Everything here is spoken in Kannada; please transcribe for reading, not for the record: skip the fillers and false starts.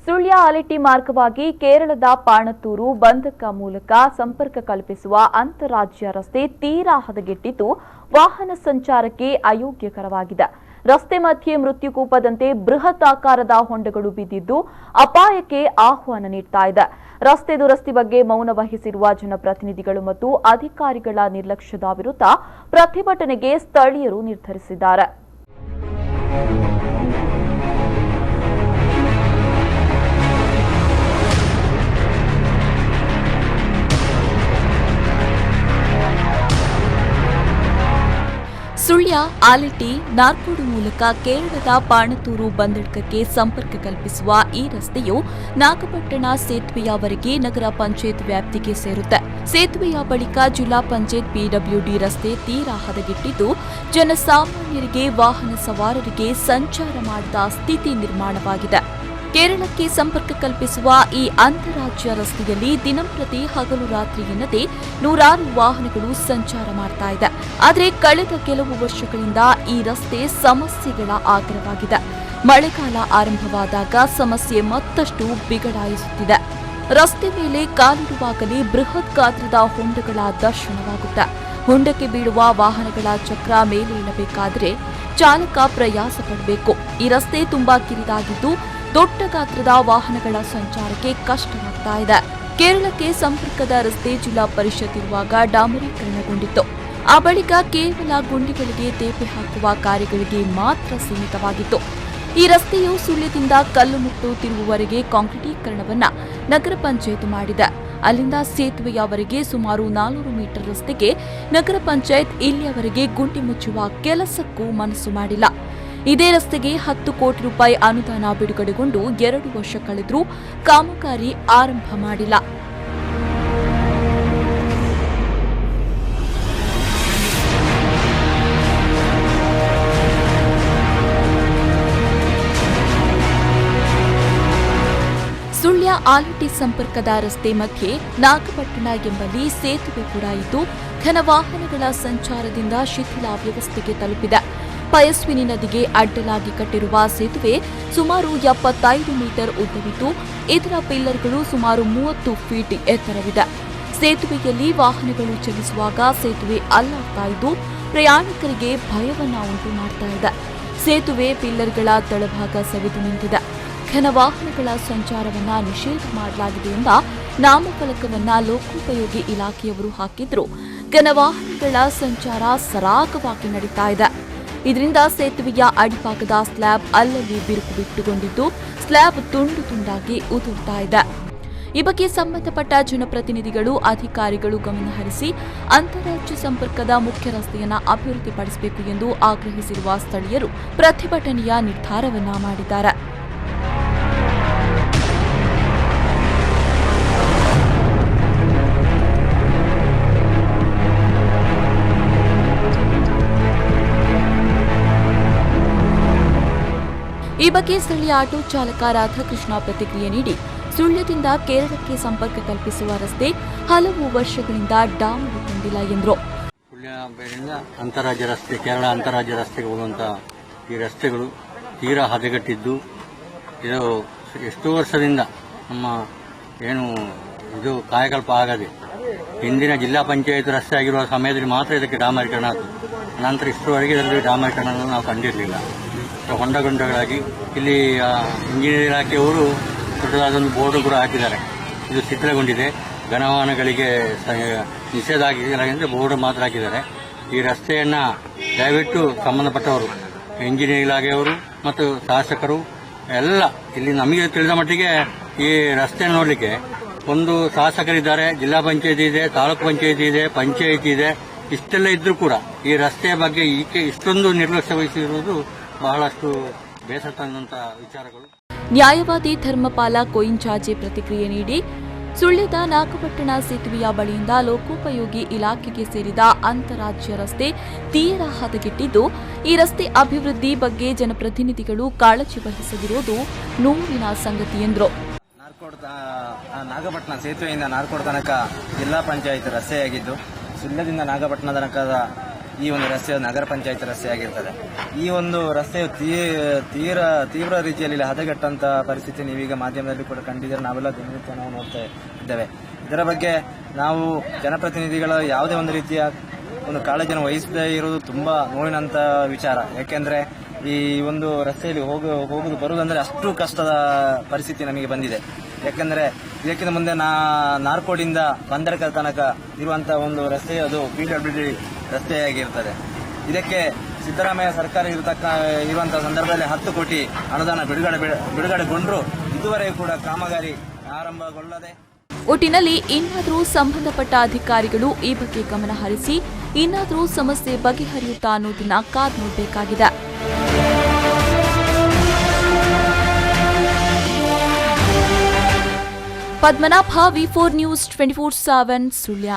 ಸುಳ್ಯ ಆಲೆಟ್ಟಿ ಮಾರ್ಗವಾಗಿ ಕೇರಳದ ಪಾಣತ್ತೂರು ಬಂದಕ ಮೂಲಕ ಸಂಪರ್ಕ ಕಲ್ಪಿಸುವ ಅಂತಾರಾಜ್ಯ ರಸ್ತೆ ತೀರಾ ಹದಗೆಟ್ಟಿದ್ದು ವಾಹನ ಸಂಚಾರಕ್ಕೆ ಅಯೋಗ್ಯಕರವಾಗಿದೆ. ರಸ್ತೆ ಮಧ್ಯೆ ಮೃತ್ಯುಕೂಪದಂತೆ ಬೃಹತ್ ಆಕಾರದ ಹೊಂಡಗಳು ಬಿದ್ದಿದ್ದು ಅಪಾಯಕ್ಕೆ ಆಹ್ವಾನ ನೀಡ್ತಾ ಇದೆ. ರಸ್ತೆ ದುರಸ್ತಿ ಬಗ್ಗೆ ಮೌನ ವಹಿಸಿರುವ ಜನಪ್ರತಿನಿಧಿಗಳು ಮತ್ತು ಅಧಿಕಾರಿಗಳ ನಿರ್ಲಕ್ಷ್ಯದ ವಿರುದ್ಧ ಪ್ರತಿಭಟನೆಗೆ ಸ್ಥಳೀಯರು ನಿರ್ಧರಿಸಿದ್ದಾರೆ. ಸುಳ್ಯ ಆಲೆಟ್ಟಿ ನಾರ್ಕೋಡು ಮೂಲಕ ಕೇರಳದ ಪಾಣತ್ತೂರು ಬಂದಡ್ಕಕ್ಕೆ ಸಂಪರ್ಕ ಕಲ್ಪಿಸುವ ಈ ರಸ್ತೆಯು ನಾಗಪಟ್ಟಣ ಸೇತುವೆಯವರೆಗೆ ನಗರ ಪಂಚಾಯತ್ ವ್ಯಾಪ್ತಿಗೆ ಸೇರುತ್ತೆ. ಸೇತುವೆಯ ಬಳಿಕ ಜಿಲ್ಲಾ ಪಂಚಾಯತ್ ಪಿಡಬ್ಲ್ಯೂಡಿ ರಸ್ತೆ ತೀರಾ ಹದಗೆಟ್ಟಿದ್ದು ಜನಸಾಮಾನ್ಯರಿಗೆ ವಾಹನ ಸವಾರರಿಗೆ ಸಂಚಾರ ಮಾಡದ ಸ್ಥಿತಿ ನಿರ್ಮಾಣವಾಗಿದೆ. ಕೇರಳಕ್ಕೆ ಸಂಪರ್ಕ ಕಲ್ಪಿಸುವ ಈ ಅಂತಾರಾಜ್ಯ ರಸ್ತೆಯಲ್ಲಿ ದಿನಂಪ್ರತಿ ಹಗಲು ರಾತ್ರಿ ಎನ್ನದೇ ನೂರಾರು ವಾಹನಗಳು ಸಂಚಾರ ಮಾಡ್ತಾ ಇದೆ. ಆದರೆ ಕಳೆದ ಕೆಲವು ವರ್ಷಗಳಿಂದ ಈ ರಸ್ತೆ ಸಮಸ್ಯೆಗಳ ಆಗರವಾಗಿದೆ. ಮಳೆಗಾಲ ಆರಂಭವಾದಾಗ ಸಮಸ್ಯೆ ಮತ್ತಷ್ಟು ಬಿಗಡಾಯಿಸುತ್ತಿದೆ. ರಸ್ತೆ ಮೇಲೆ ಕಾಲಿಡುವಾಗಲೇ ಬೃಹತ್ ಗಾತ್ರದ ಹೊಂಡಗಳ ದರ್ಶನವಾಗುತ್ತೆ. ಹೊಂಡಕ್ಕೆ ಬೀಳುವ ವಾಹನಗಳ ಚಕ್ರ ಮೇಲೇಳಬೇಕಾದರೆ ಚಾಲಕ ಪ್ರಯಾಸ ಪಡಬೇಕು. ಈ ರಸ್ತೆ ತುಂಬಾ ಕಿರಿದಾಗಿದ್ದು ದೊಡ್ಡ ಗಾತ್ರದ ವಾಹನಗಳ ಸಂಚಾರಕ್ಕೆ ಕಷ್ಟವಾಗ್ತಾ ಇದೆ. ಕೇರಳಕ್ಕೆ ಸಂಪರ್ಕದ ರಸ್ತೆ ಜಿಲ್ಲಾ ಪರಿಷತ್ ಇರುವಾಗ ಡಾಮರೀಕರಣಗೊಂಡಿತ್ತು. ಆ ಬಳಿಕ ಕೇವಲ ಗುಂಡಿಗಳಿಗೆ ತೇಪೆ ಹಾಕುವ ಕಾರ್ಯಗಳಿಗೆ ಮಾತ್ರ ಸೀಮಿತವಾಗಿತ್ತು. ಈ ರಸ್ತೆಯು ಸುಳ್ಯದಿಂದ ಕಲ್ಲುಮುಟ್ಟು ತಿರುವುವರೆಗೆ ಕಾಂಕ್ರೀಟೀಕರಣವನ್ನ ನಗರ ಪಂಚಾಯತ್ ಮಾಡಿದೆ. ಅಲ್ಲಿಂದ ಸೇತುವೆಯವರೆಗೆ ಸುಮಾರು 400 ಮೀಟರ್ ರಸ್ತೆಗೆ ನಗರ ಪಂಚಾಯತ್ ಇಲ್ಲಿಯವರೆಗೆ ಗುಂಡಿ ಮುಚ್ಚುವ ಕೆಲಸಕ್ಕೂ ಮನಸ್ಸು ಮಾಡಿಲ್ಲ. ಇದೇ ರಸ್ತೆಗೆ 10 ಕೋಟಿ ರೂಪಾಯಿ ಅನುದಾನ ಬಿಡುಗಡೆಗೊಂಡು 2 ವರ್ಷ ಕಳೆದರೂ ಕಾಮಗಾರಿ ಆರಂಭ ಮಾಡಿಲ್ಲ. ಸುಳ್ಯ ಆಲೆಟ್ಟಿ ಸಂಪರ್ಕದ ರಸ್ತೆ ಮಧ್ಯೆ ನಾಗಪಟ್ಟಣ ಎಂಬಲ್ಲಿ ಸೇತುವೆ ಕೂಡ ಇದ್ದು ಘನ ವಾಹನಗಳ ಸಂಚಾರದಿಂದ ಶಿಥಿಲ ವ್ಯವಸ್ಥೆಗೆ ತಲುಪಿದೆ. ಪಯಸ್ವಿನಿ ನದಿಗೆ ಅಡ್ಡಲಾಗಿ ಕಟ್ಟಿರುವ ಸೇತುವೆ ಸುಮಾರು 75 ಮೀಟರ್ ಉದ್ದವಿದ್ದು ಇದರ ಪಿಲ್ಲರ್ಗಳು ಸುಮಾರು 30 ಫೀಟ್ ಎತ್ತರವಿದೆ. ಸೇತುವೆಯಲ್ಲಿ ವಾಹನಗಳು ಚಲಿಸುವಾಗ ಸೇತುವೆ ಅಲ್ಲಾಡ್ತಾ ಇದ್ದು ಪ್ರಯಾಣಿಕರಿಗೆ ಭಯವನ್ನ ಉಂಟು ಮಾಡ್ತಾ ಇದೆ. ಸೇತುವೆ ಪಿಲ್ಲರ್ಗಳ ತಳಭಾಗ ಸವಿದು ನಿಂತಿದೆ. ಘನ ವಾಹನಗಳ ಸಂಚಾರವನ್ನ ನಿಷೇಧ ಮಾಡಲಾಗಿದೆ ಎಂಬ ನಾಮಫಲಕವನ್ನ ಲೋಕೋಪಯೋಗಿ ಇಲಾಖೆಯವರು ಹಾಕಿದ್ರು ಘನ ವಾಹನಗಳ ಸಂಚಾರ ಸರಾಗವಾಗಿ ನಡೀತಾ ಇದೆ. ಇದರಿಂದ ಸೇತುವೆಯ ಅಡಿಭಾಗದ ಸ್ಲ್ಯಾಬ್ ಅಲ್ಲಲ್ಲಿ ಬಿರುಕು ಬಿಟ್ಟುಕೊಂಡಿದ್ದು ಸ್ಲ್ಯಾಬ್ ತುಂಡು ತುಂಡಾಗಿ ಉದುರ್ತಾ ಇದೆ. ಈ ಬಗ್ಗೆ ಸಂಬಂಧಪಟ್ಟ ಜನಪ್ರತಿನಿಧಿಗಳು ಅಧಿಕಾರಿಗಳು ಗಮನಹರಿಸಿ ಅಂತಾರಾಜ್ಯ ಸಂಪರ್ಕದ ಮುಖ್ಯ ರಸ್ತೆಯನ್ನು ಅಭಿವೃದ್ಧಿಪಡಿಸಬೇಕು ಎಂದು ಆಗ್ರಹಿಸಿರುವ ಸ್ಥಳೀಯರು ಪ್ರತಿಭಟನೆಯ ನಿರ್ಧಾರವನ್ನ ಮಾಡಿದ್ದಾರೆ. ಈ ಬಗ್ಗೆ ಸ್ಥಳೀಯ ಆಟೋ ಚಾಲಕ ರಾಧಾಕೃಷ್ಣ ಪ್ರತಿಕ್ರಿಯೆ ನೀಡಿ ಸುಳ್ಯದಿಂದ ಕೇರಳಕ್ಕೆ ಸಂಪರ್ಕ ಕಲ್ಪಿಸುವ ರಸ್ತೆ ಹಲವು ವರ್ಷಗಳಿಂದ ಡಾಮರುಗೊಂಡಿಲ್ಲ ಎಂದರು. ಸುಳ್ಯದಿಂದ ಅಂತಾರಾಜ್ಯ ರಸ್ತೆ ಕೇರಳ ಅಂತಾರಾಜ್ಯ ರಸ್ತೆಗೆ ಹೋಗುವಂತ ಈ ರಸ್ತೆಗಳು ತೀರಾ ಹದಗೆಟ್ಟಿದ್ದು ಇದು ಎಷ್ಟೋ ವರ್ಷದಿಂದ ನಮ್ಮ ಇದು ಕಾಯಕಲ್ಪ ಆಗದೆ ಹಿಂದಿನ ಜಿಲ್ಲಾ ಪಂಚಾಯತ್ ರಸ್ತೆ ಆಗಿರುವ ಸಮಯದಲ್ಲಿ ಮಾತ್ರ ಇದಕ್ಕೆ ಡಾಮರೀಕರಣ ಆಯಿತು. ನಂತರ ಇಷ್ಟರವರೆಗೆ ಇದರಲ್ಲಿ ಡಾಮರೀಕರಣ ನಾವು ಕಂಡಿರಲಿಲ್ಲ. ಹೊಂಡಗಳಾಗಿ ಇಲ್ಲಿ ಇಂಜಿನಿಯರ್ ಇಲಾಖೆಯವರು ದೊಡ್ಡದಾದೊಂದು ಬೋರ್ಡ್ ಕೂಡ ಹಾಕಿದ್ದಾರೆ. ಇದು ಶಿಥಿಲಗೊಂಡಿದೆ, ಘನವಾಹನಗಳಿಗೆ ನಿಷೇಧ ಆಗಿಲ್ಲ ಎಂದು ಬೋರ್ಡ್ ಮಾತ್ರ ಹಾಕಿದ್ದಾರೆ. ಈ ರಸ್ತೆಯನ್ನ ದಯವಿಟ್ಟು ಸಂಬಂಧಪಟ್ಟವರು ಇಂಜಿನಿಯರ್ ಇಲಾಖೆಯವರು ಮತ್ತು ಶಾಸಕರು ಎಲ್ಲ ಇಲ್ಲಿ ನಮಗೆ ತಿಳಿದ ಮಟ್ಟಿಗೆ ಈ ರಸ್ತೆ ನೋಡಲಿಕ್ಕೆ ಒಂದು ಶಾಸಕರಿದ್ದಾರೆ, ಜಿಲ್ಲಾ ಪಂಚಾಯತಿ ಇದೆ, ತಾಲೂಕು ಪಂಚಾಯತಿ ಇದೆ, ಪಂಚಾಯತಿ ಇದೆ. ಇಷ್ಟೆಲ್ಲ ಇದ್ರೂ ಕೂಡ ಈ ರಸ್ತೆಯ ಬಗ್ಗೆ ಇಷ್ಟೊಂದು ನಿರ್ಲಕ್ಷ್ಯ ವಹಿಸಿರುವುದು ಬಹಳಷ್ಟು ಬೇಸರ ತಂದಂತ ವಿಚಾರಗಳು. ನ್ಯಾಯವಾದಿ ಧರ್ಮಪಾಲ ಕೊಯಿಂಚಾಜೆ ಪ್ರತಿಕ್ರಿಯೆ ನೀಡಿ ಸುಳ್ಯದ ನಾಗಪಟ್ಟಣ ಸೇತುವೆಯ ಬಳಿಯಿಂದ ಲೋಕೋಪಯೋಗಿ ಇಲಾಖೆಗೆ ಸೇರಿದ ಅಂತಾರಾಜ್ಯ ರಸ್ತೆ ತೀರಾ ಹದಗೆಟ್ಟಿದ್ದು ಈ ರಸ್ತೆ ಅಭಿವೃದ್ಧಿ ಬಗ್ಗೆ ಜನಪ್ರತಿನಿಧಿಗಳು ಕಾಳಜಿ ವಹಿಸದಿರುವುದು ನೋವಿನ ಸಂಗತಿ ಎಂದರು. ನಾಗಪಟ್ಟಣ ಸೇತುವೆಯಿಂದ ನಾರ್ಕೋಡ್ ತನಕ ಜಿಲ್ಲಾ ಪಂಚಾಯತ್ ರಸ್ತೆಯಾಗಿದ್ದು ಸುಳ್ಯದಿಂದ ನಾಗಪಟ್ಟಣ ತನಕದ ಈ ಒಂದು ರಸ್ತೆಯು ನಗರ ಪಂಚಾಯತ್ ರಸ್ತೆ ಆಗಿರ್ತದೆ. ಈ ಒಂದು ರಸ್ತೆಯು ತೀವ್ರ ರೀತಿಯಲ್ಲಿ ಹದಗೆಟ್ಟಂತ ಪರಿಸ್ಥಿತಿ ನೀವೀಗ ಮಾಧ್ಯಮದಲ್ಲಿ ಕೂಡ ಕಂಡಿದ್ದೀರ, ನಾವೆಲ್ಲ ದಿನನಿತ್ಯ ನಾವು ನೋಡ್ತಾ ಇದ್ದೇವೆ. ಇದರ ಬಗ್ಗೆ ನಾವು ಜನಪ್ರತಿನಿಧಿಗಳ ಯಾವುದೇ ಒಂದು ರೀತಿಯ ಒಂದು ಕಾಳಜಿಯನ್ನು ವಹಿಸದೇ ಇರುವುದು ತುಂಬಾ ನೋವಿನಂತ ವಿಚಾರ. ಯಾಕೆಂದ್ರೆ ಈ ಒಂದು ರಸ್ತೆಯಲ್ಲಿ ಹೋಗುದು ಬರುವುದಂದ್ರೆ ಅಷ್ಟು ಕಷ್ಟದ ಪರಿಸ್ಥಿತಿ ನಮಗೆ ಬಂದಿದೆ. ಯಾಕೆಂದ್ರೆ ಇದಕ್ಕಿಂತ ಮುಂದೆ ನಾರ್ಕೋಡಿಂದ ಬಂದರ್ಕಲ್ ತನಕ ಇರುವಂತಹ ಒಂದು ರಸ್ತೆ ಅದು PWD ರಸ್ತೆಯಾಗಿರ್ತದೆ. ಇದಕ್ಕೆ ಸಿದ್ದರಾಮಯ್ಯ ಸರ್ಕಾರ ಇರುವಂತಹ ಸಂದರ್ಭದಲ್ಲಿ 10 ಕೋಟಿ ಅನುದಾನ ಬಿಡುಗಡೆಗೊಂಡ್ರು ಇದುವರೆಗೂ ಕೂಡ ಕಾಮಗಾರಿ ಆರಂಭಗೊಳ್ಳದೆ. ಒಟ್ಟಿನಲ್ಲಿ ಇನ್ನಾದರೂ ಸಂಬಂಧಪಟ್ಟ ಅಧಿಕಾರಿಗಳು ಈ ಬಗ್ಗೆ ಗಮನ ಹರಿಸಿ ಇನ್ನಾದರೂ ಸಮಸ್ಯೆ ಬಗೆಹರಿಯುತ್ತಾ ಅನ್ನೋದನ್ನ ಕಾದು ನೋಡಬೇಕಾಗಿದೆ. Padmanabha, V4 News 24/7 Sullia.